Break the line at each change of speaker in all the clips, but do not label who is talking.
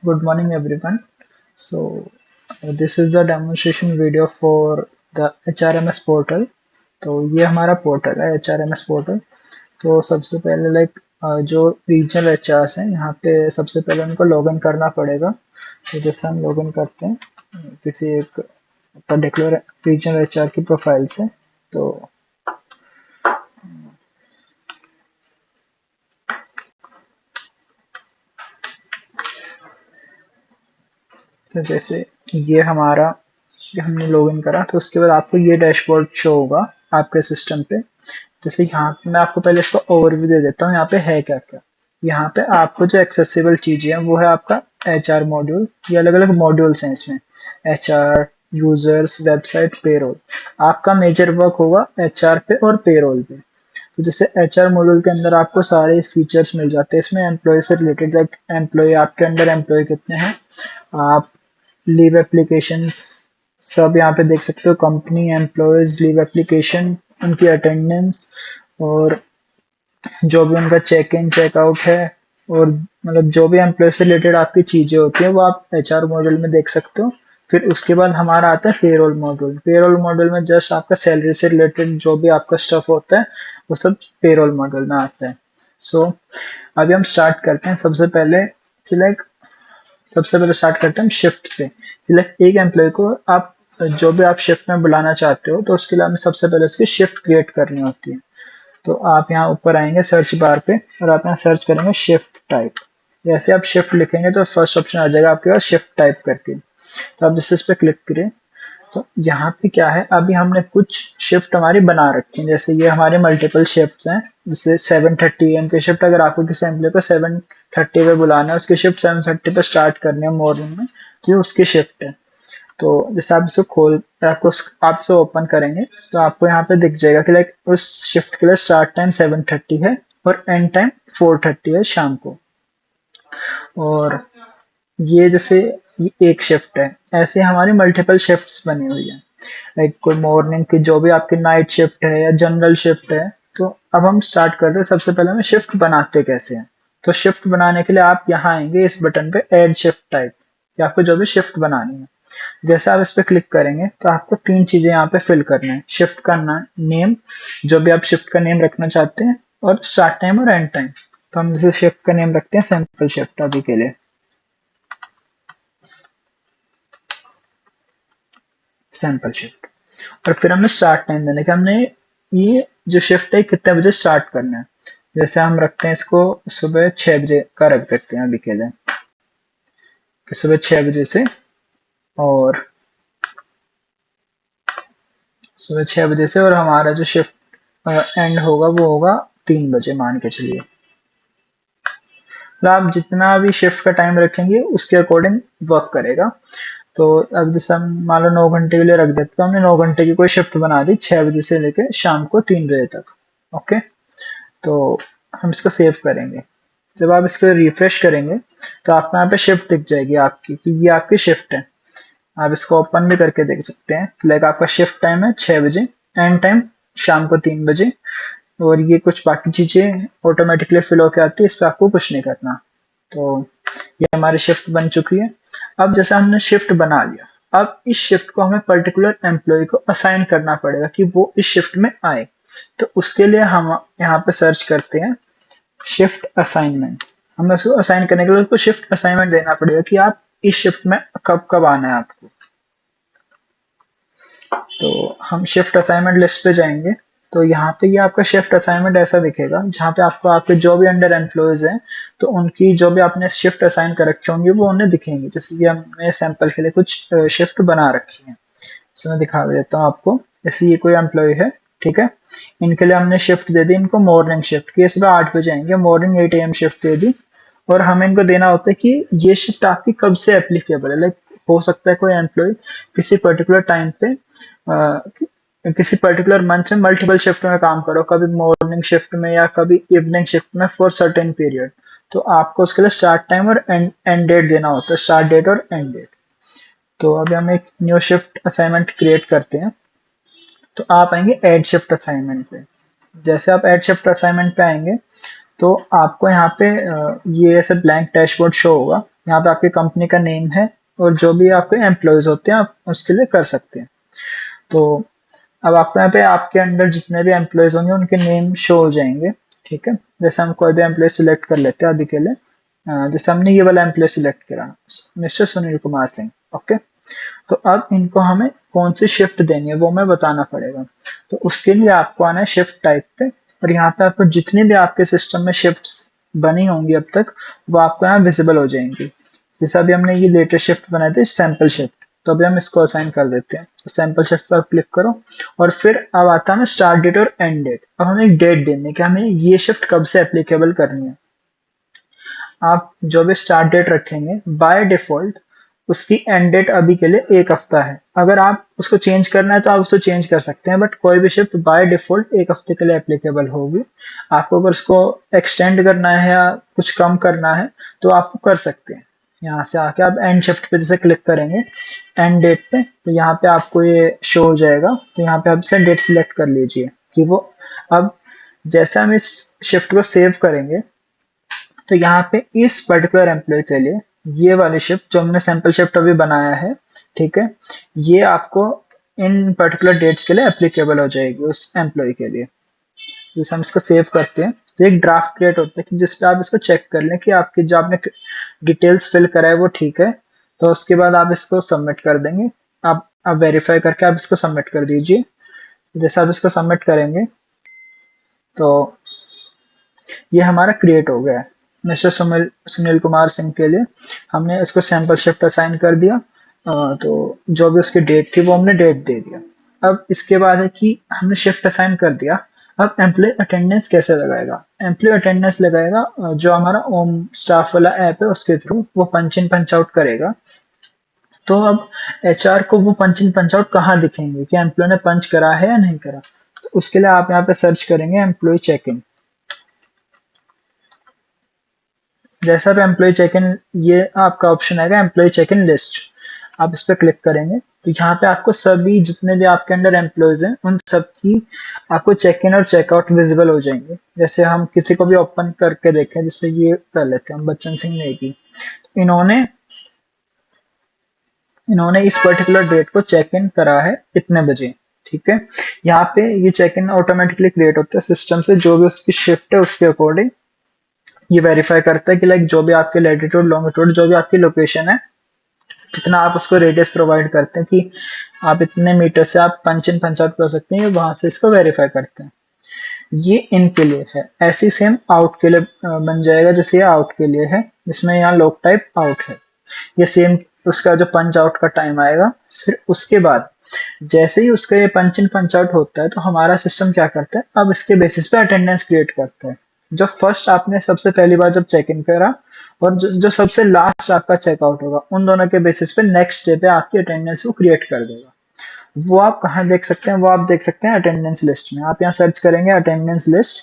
Good morning, everyone. This is the demonstration video for the HRMS portal. तो ये हमारा portal है HRMS portal. तो सबसे पहले जो रीजनल एचआरस हैं यहाँ पे सबसे पहले उनको लॉगिन करना पड़ेगा। तो जैसे हम लॉगिन करते हैं किसी एक पर्टिकुलर रीजनल एचआर की प्रोफाइल से, तो जैसे ये हमने लॉगिन करा, तो उसके बाद आपको ये डैशबोर्ड शो होगा आपके सिस्टम पे। जैसे यहाँ पे मैं आपको पहले इसका ओवरव्यू दे देता हूँ, यहाँ पे है क्या क्या। यहाँ पे आपको जो एक्सेसिबल चीजें हैं वो है आपका HR मॉड्यूल। ये अलग अलग मॉड्यूल्स हैं इसमें, HR, यूजर्स, वेबसाइट, पेरोल। आपका मेजर वर्क होगा HR पे और पेरोल पे। तो जैसे HR मॉड्यूल के अंदर आपको सारे फीचर्स मिल जाते हैं इसमें एम्प्लॉय से रिलेटेड, लाइक एम्प्लॉय, आपके अंदर एम्प्लॉय कितने हैं, आप लीव एप्लीकेशंस सब यहाँ पे देख सकते हो, कंपनी, एम्प्लॉयज, लीव एप्लीकेशन, उनकी अटेंडेंस, और जो भी उनका चेक इन चेकआउट है, और मतलब जो भी एम्प्लॉय से रिलेटेड आपकी चीजें होती हैं वो आप HR मॉड्यूल में देख सकते हो। फिर उसके बाद हमारा आता है पेरोल मॉड्यूल। पेरोल मॉड्यूल में जस्ट आपका सैलरी से रिलेटेड जो भी आपका स्टफ होता है वो सब पेरोल मॉड्यूल में आता है। अभी हम स्टार्ट करते हैं। सबसे पहले स्टार्ट करते हैं शिफ्ट से। एक एम्प्लॉय को आप जो भी आप शिफ्ट में बुलाना चाहते हो, तो उसके लिए हमें सबसे पहले उसकी शिफ्ट क्रिएट करनी होती है। तो आप यहाँ ऊपर आएंगे सर्च बार पे और आप यहाँ सर्च करेंगे शिफ्ट टाइप। जैसे आप शिफ्ट लिखेंगे तो फर्स्ट ऑप्शन आ जाएगा आपके पास शिफ्ट टाइप करके। तो आप जैसे इस पर क्लिक करें, तो यहाँ पे क्या है, अभी हमने कुछ शिफ्ट हमारी बना रखी है। जैसे ये हमारे मल्टीपल शिफ्ट हैं, जैसे 7:30 AM की शिफ्ट, अगर आपको किसी एम्प्लॉय को 7:30 पे बुलाना है, उसकी शिफ्ट 7:30 पे स्टार्ट करनी है मॉर्निंग में, तो ये उसकी शिफ्ट है। तो जैसे आप आप इसे ओपन करेंगे तो आपको यहाँ पे दिख जाएगा कि उस शिफ्ट के लिए स्टार्ट टाइम 7:30 है और एंड टाइम 4:30 है शाम को। और ये जैसे ये एक शिफ्ट है, ऐसे हमारी मल्टीपल शिफ्ट्स बनी हुई है। कोई मॉर्निंग की जो भी आपकी नाइट शिफ्ट है या जनरल शिफ्ट है। तो अब हम स्टार्ट करते हैं। सबसे पहले हमें शिफ्ट बनाते कैसे हैं। तो शिफ्ट बनाने के लिए आप यहाँ आएंगे इस बटन पे ऐड शिफ्ट टाइप, कि आपको जो भी शिफ्ट बनानी है। जैसे आप इस पे क्लिक करेंगे तो आपको 3 चीजें यहाँ पे फिल करना है। शिफ्ट का नेम, जो भी आप शिफ्ट का नेम रखना चाहते हैं, और स्टार्ट टाइम और एंड टाइम। तो हम जैसे शिफ्ट का नेम रखते हैं सैंपल शिफ्ट अभी के लिए, सैंपल शिफ्ट। और फिर हमें स्टार्ट टाइम देने का, हमने ये जो शिफ्ट है कितने बजे स्टार्ट करना है। जैसे हम रखते हैं इसको सुबह 6 बजे का रख देते हैं अभी के लिए, कि सुबह 6 बजे से, और सुबह 6 बजे से, और हमारा जो शिफ्ट एंड होगा वो होगा 3 बजे मान के चलिए। तो आप जितना भी शिफ्ट का टाइम रखेंगे उसके अकॉर्डिंग वर्क करेगा। तो अब जैसे हम मान लो 9 घंटे के लिए रख देते, तो हमने 9 घंटे की कोई शिफ्ट बना दी 6 बजे से लेकर शाम को 3 बजे तक। ओके, तो हम इसको सेव करेंगे। जब आप इसको रिफ्रेश करेंगे तो आपको यहाँ पे शिफ्ट दिख जाएगी आपकी, कि ये आपकी शिफ्ट है। आप इसको ओपन भी करके देख सकते हैं। आपका शिफ्ट टाइम है 6 बजे, एंड टाइम शाम को 3 बजे, और ये कुछ बाकी चीजें ऑटोमेटिकली फिल होके आती है, इस पर आपको कुछ नहीं करना। तो ये हमारी शिफ्ट बन चुकी है। अब जैसे हमने शिफ्ट बना लिया, अब इस शिफ्ट को हमें पर्टिकुलर एम्प्लॉय को असाइन करना पड़ेगा कि वो इस शिफ्ट में आए। तो उसके लिए हम यहाँ पे सर्च करते हैं शिफ्ट असाइनमेंट। हमें उसको असाइन करने के लिए उसको शिफ्ट असाइनमेंट देना पड़ेगा कि आप इस शिफ्ट में कब कब आना है आपको। तो हम शिफ्ट असाइनमेंट लिस्ट पे जाएंगे, तो यहाँ पे ये आपका शिफ्ट असाइनमेंट ऐसा दिखेगा, जहाँ पे आपको आपके जो भी अंडर एम्प्लॉयज हैं, तो उनकी जो भी आपने शिफ्ट असाइन कर रखे होंगे वो उन्हें दिखेंगे। जैसे कि हमने सैंपल के लिए कुछ शिफ्ट बना रखी है, इसमें मैं दिखा देता हूँ आपको। जैसे ये कोई एम्प्लॉय है, ठीक है, इनके लिए हमने शिफ्ट दे दी इनको मॉर्निंग शिफ्ट की, सुबह 8 बजे आएंगे, मॉर्निंग 8 AM शिफ्ट दे दी। और हमें इनको देना होता है कि ये शिफ्ट आपकी कब से एप्लीकेबल है। हो सकता है कोई एम्प्लॉय किसी पर्टिकुलर टाइम पे किसी पर्टिकुलर मंथ में मल्टीपल शिफ्ट में काम करो, कभी मॉर्निंग शिफ्ट में या कभी इवनिंग शिफ्ट में फॉर सर्टेन पीरियड। तो आपको उसके लिए स्टार्ट टाइम और एंड डेट देना होता है, स्टार्ट डेट और एंड डेट। तो अभी हम एक न्यू शिफ्ट असाइनमेंट क्रिएट करते हैं। तो आप आएंगे ऐड शिफ्ट असाइनमेंट पे। जैसे आप ऐड शिफ्ट असाइनमेंट पे आएंगे तो आपको यहाँ पे ये ऐसे ब्लैंक डैशबोर्ड शो होगा। यहाँ पे आपकी कंपनी का नेम है और जो भी आपके एम्प्लॉयज होते हैं आप उसके लिए कर सकते हैं। तो अब आपको यहाँ पे आपके अंडर जितने भी एम्प्लॉयज होंगे उनके नेम शो हो जाएंगे। ठीक है, जैसे हम कोई भी एम्प्लॉय सिलेक्ट कर लेते हैं अभी के लिए। जैसे हमने ये वाला एम्प्लॉय सिलेक्ट करा, मिस्टर सुनील कुमार सिंह। ओके, तो अब इनको हमें कौन सी शिफ्ट देनी है वो हमें बताना पड़ेगा। तो उसके लिए आपको आना है शिफ्ट टाइप पे, और यहाँ पे आपको जितनी भी आपके सिस्टम में शिफ्ट बनी होंगी अब तक वो आपको यहाँ विजिबल हो जाएंगी। जैसे अभी हमने ये लेटेस्ट शिफ्ट बनाए थे सैंपल शिफ्ट, तो अभी हम इसको असाइन कर देते हैं। तो सैंपल शिफ्ट पर क्लिक करो और फिर अब आता है स्टार्ट डेट और एंड डेट। अब हमें एक डेट देनी है कि हमें ये शिफ्ट कब से एप्लीकेबल करनी है। आप जो भी स्टार्ट डेट रखेंगे बाय डिफॉल्ट उसकी एंड डेट अभी के लिए 1 हफ्ता है। अगर आप उसको चेंज करना है तो आप उसको चेंज कर सकते हैं, बट कोई भी शिफ्ट बाय डिफॉल्ट 1 हफ्ते के लिए एप्लीकेबल होगी। आपको अगर उसको एक्सटेंड करना है या कुछ कम करना है तो आप कर सकते हैं। यहाँ से आके आप एंड शिफ्ट पे जैसे क्लिक करेंगे एंड डेट पे, तो यहाँ पे आपको ये शो हो जाएगा। तो यहाँ पे आप से डेट सिलेक्ट कर लीजिए कि वो अब जैसे हम इस शिफ्ट को सेव करेंगे तो यहाँ पे इस पर्टिकुलर एम्प्लॉय के लिए ये वाली शिफ्ट जो हमने सैंपल शिफ्ट अभी बनाया है, ठीक है, ये आपको इन पर्टिकुलर डेट्स के लिए एप्लीकेबल हो जाएगी उस एम्प्लॉय के लिए। जैसे हम इसको सेव करते हैं तो एक ड्राफ्ट क्रिएट होता है कि जिसपे आप इसको चेक कर लें कि आपकी जो आपने डिटेल्स फिल करा है वो ठीक है। तो उसके बाद आप इसको सबमिट कर देंगे। आप वेरीफाई करके आप इसको सबमिट कर दीजिए। जैसे आप इसको सबमिट करेंगे तो ये हमारा क्रिएट हो गया है। मिस्टर सुनील कुमार सिंह के लिए हमने इसको सैंपल शिफ्ट असाइन कर दिया। तो जो भी उसकी डेट थी वो हमने डेट दे दिया। अब इसके बाद है कि हमने शिफ्ट असाइन कर दिया। अब एम्प्लॉय अटेंडेंस कैसे लगाएगा? एम्प्लॉय अटेंडेंस लगाएगा जो हमारा ओम स्टाफ वाला ऐप है उसके थ्रू वो पंच इन पंच आउट करेगा। तो अब एचआर को वो पंच इन पंच आउट कहाँ दिखेंगे कि एम्प्लॉय ने पंच करा है या नहीं करा? तो उसके लिए आप यहाँ पे सर्च करेंगे एम्प्लॉय चेक इन। जैसा भी एम्प्लॉय चेक इन, ये आपका ऑप्शन आएगा एम्प्लॉय चेक इन लिस्ट। आप इस पर क्लिक करेंगे तो यहाँ पे आपको सभी जितने भी आपके अंडर एम्प्लॉयज हैं उन सब की आपको चेक इन और चेकआउट विजिबल हो जाएंगे। जैसे हम किसी को भी ओपन करके देखें, जैसे ये कर लेते हैं हम बच्चन सिंह नेगी। इन्होंने इस पर्टिकुलर डेट को चेक इन करा है इतने बजे। ठीक है, यहाँ पे ये चेक इन ऑटोमेटिकली क्रिएट होता है सिस्टम से, जो भी उसकी शिफ्ट है उसके अकॉर्डिंग ये वेरीफाई करता है कि लाइक जो भी आपके लैटिट्यूड लॉन्गिट्यूड जो भी आपकी लोकेशन है, जितना आप उसको रेडियस प्रोवाइड करते हैं कि आप इतने मीटर से आप पंच इन पंच आउट कर सकते हैं, वहां से इसको वेरीफाई करते हैं। ये इन के लिए है। ऐसी सेम आउट के लिए बन जाएगा जैसे ये आउट के लिए है, जिसमें यहाँ लॉग टाइप आउट है। ये सेम उसका जो पंच आउट का टाइम आएगा। फिर उसके बाद जैसे ही उसका ये पंच इन पंच आउट होता है तो हमारा सिस्टम क्या करता है, अब इसके बेसिस पे अटेंडेंस क्रिएट करता है। जब फर्स्ट आपने सबसे पहली बार जब चेक इन करा और जो सबसे लास्ट आपका चेकआउट होगा, उन दोनों के बेसिस पे नेक्स्ट डे पे आपकी अटेंडेंस वो क्रिएट कर देगा। वो आप कहाँ देख सकते हैं? वो आप देख सकते हैं अटेंडेंस लिस्ट में। आप यहाँ सर्च करेंगे अटेंडेंस लिस्ट,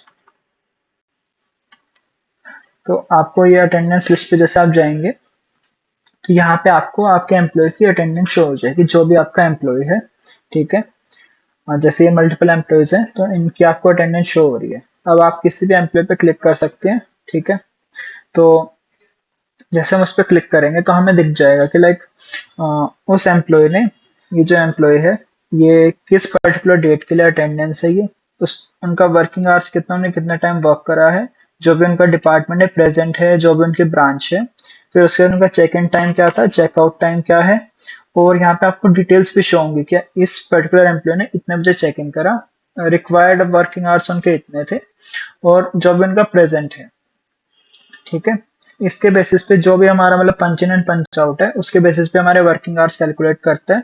तो आपको ये अटेंडेंस लिस्ट पे जैसे आप जाएंगे तो यहाँ पे आपको आपके एम्प्लॉय की अटेंडेंस शो हो जाएगी, जो भी आपका एम्प्लॉय है। ठीक है, और जैसे ये मल्टीपल एम्प्लॉयज हैं तो इनकी आपको अटेंडेंस शो हो रही है। अब आप किसी भी एम्प्लॉय पे क्लिक कर सकते हैं। ठीक है, तो जैसे हम उस पर क्लिक करेंगे तो हमें दिख जाएगा कि लाइक उस एम्प्लॉय ने, ये जो एम्प्लॉय है ये किस पर्टिकुलर डेट के लिए अटेंडेंस है, ये उस उनका वर्किंग आवर्स कितना, उन्होंने कितना टाइम वर्क करा है, जो भी उनका डिपार्टमेंट है प्रेजेंट है, जो भी उनकी ब्रांच है, फिर उसके बाद उनका चेक इन टाइम क्या था, चेकआउट टाइम क्या है, और यहाँ पे आपको डिटेल्स भी शो होंगी कि इस पर्टिकुलर एम्प्लॉय ने इतने बजे चेक इन करा, रिक्वायर्ड वर्किंग आवर्स उनके इतने थे, और जो भी उनका प्रेजेंट है। ठीक है, इसके बेसिस पे जो भी हमारा मतलब पंच इन एंड पंच आउट है उसके बेसिस पे हमारे वर्किंग आवर्स कैलकुलेट करता है,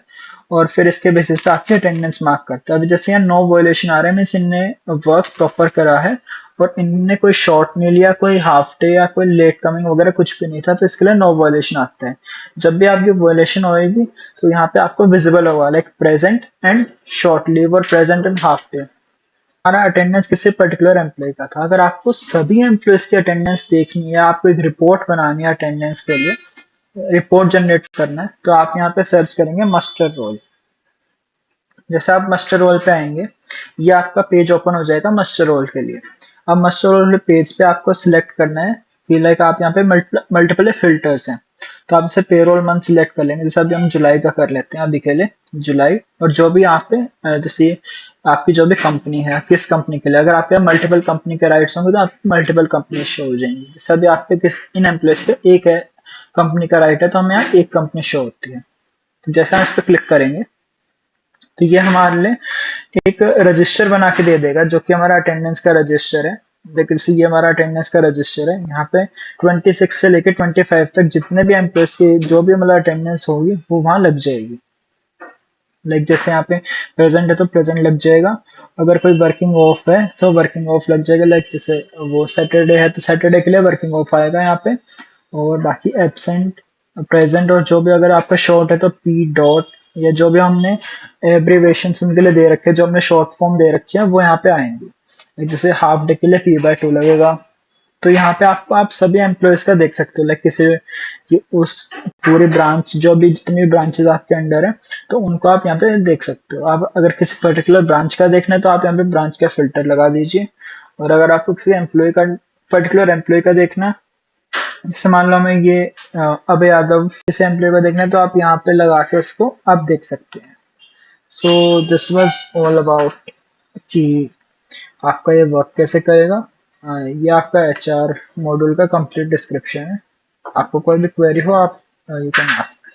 और फिर इसके बेसिस पे आपकी अटेंडेंस मार्क करता है। अभी जैसे यहाँ नो वायलेशन आ रहा है, मीन्स इनने वर्क प्रॉपर करा है और इनने कोई शॉर्ट नहीं लिया, कोई हाफ डे या कोई लेट कमिंग वगैरह कुछ भी नहीं था, तो इसके लिए नो वायलेशन आता है। जब भी आपकी वायलेशन होएगी तो यहाँ पे आपको विजिबल होगा like present and short leave और प्रेजेंट एंड हाफ डे। हमारा अटेंडेंस किसी पर्टिकुलर एम्प्लॉय का था। अगर आपको सभी एम्प्लॉयज की अटेंडेंस देखनी है, आपको एक रिपोर्ट बनानी है अटेंडेंस के लिए, रिपोर्ट जनरेट करना है, तो आप यहाँ पे सर्च करेंगे मस्टर रोल। जैसे आप मस्टर रोल पे आएंगे ये आपका पेज ओपन हो जाएगा मस्टर रोल के लिए। अब मस्टर रोल पेज पे आपको सिलेक्ट करना है कि लाइक आप यहाँ पे मल्टीपल फिल्टर्स हैं, तो आप इसे पेरोल मंथ सिलेक्ट कर लेंगे। जैसे अभी हम जुलाई का कर लेते हैं अभी के लिए, जुलाई। और जो भी यहाँ पे जैसे आपकी जो भी कंपनी है, किस कंपनी के लिए, अगर आपके मल्टीपल कंपनी के राइट्स होंगे तो आपकी मल्टीपल कंपनी शो हो जाएंगी। जैसे अभी आप पे किस इन एम्प्लॉयज पे एक है कंपनी का राइट है, तो हमें यहाँ एक कंपनी शो होती है। तो जैसे हम इस पर क्लिक करेंगे तो ये हमारे लिए एक रजिस्टर बना के दे देगा, जो कि हमारा अटेंडेंस का रजिस्टर है। देखिए ये हमारा अटेंडेंस का रजिस्टर है। यहाँ पे 26 से लेके 25 तक जितने भी एम्प्लॉयज की जो भी मतलब अटेंडेंस होगी वो वहां लग जाएगी। लाइक जैसे यहाँ पे प्रेजेंट है तो प्रेजेंट लग जाएगा, अगर कोई वर्किंग ऑफ है तो वर्किंग ऑफ लग जाएगा। लाइक जैसे वो सैटरडे है तो सैटरडे के लिए वर्किंग ऑफ आएगा यहाँ पे। और बाकी एब्सेंट, प्रेजेंट और जो भी अगर आपका शॉर्ट है तो पी डॉट, या जो भी हमने एब्रीवेशन उनके लिए दे रखे हैं, जो हमने शॉर्ट फॉर्म दे रखी है वो यहाँ पे आएंगे। Like जैसे हाफ डे के लिए P/2 लगेगा। तो यहाँ पे आप सभी एम्प्लॉयज का देख सकते हो। लाइक किसी कि उस पूरी ब्रांच, जो भी जितनी भी ब्रांचेस आपके अंडर है, तो उनको आप यहाँ पे देख सकते हो। आप अगर किसी पर्टिकुलर ब्रांच का देखना है तो आप यहाँ पे ब्रांच का फिल्टर लगा दीजिए। और अगर आपको किसी एम्प्लॉय का, पर्टिकुलर एम्प्लॉय का देखना है, जैसे मान लो हमें ये अभय यादव किसी एम्प्लॉय का देखना है, तो आप यहाँ पे लगा के उसको आप देख सकते हैं। So this was all about कि आपका ये वर्क कैसे करेगा। ये आपका HR मॉड्यूल का कंप्लीट डिस्क्रिप्शन है। आपको कोई भी क्वेरी हो आप यू कैन आस्क।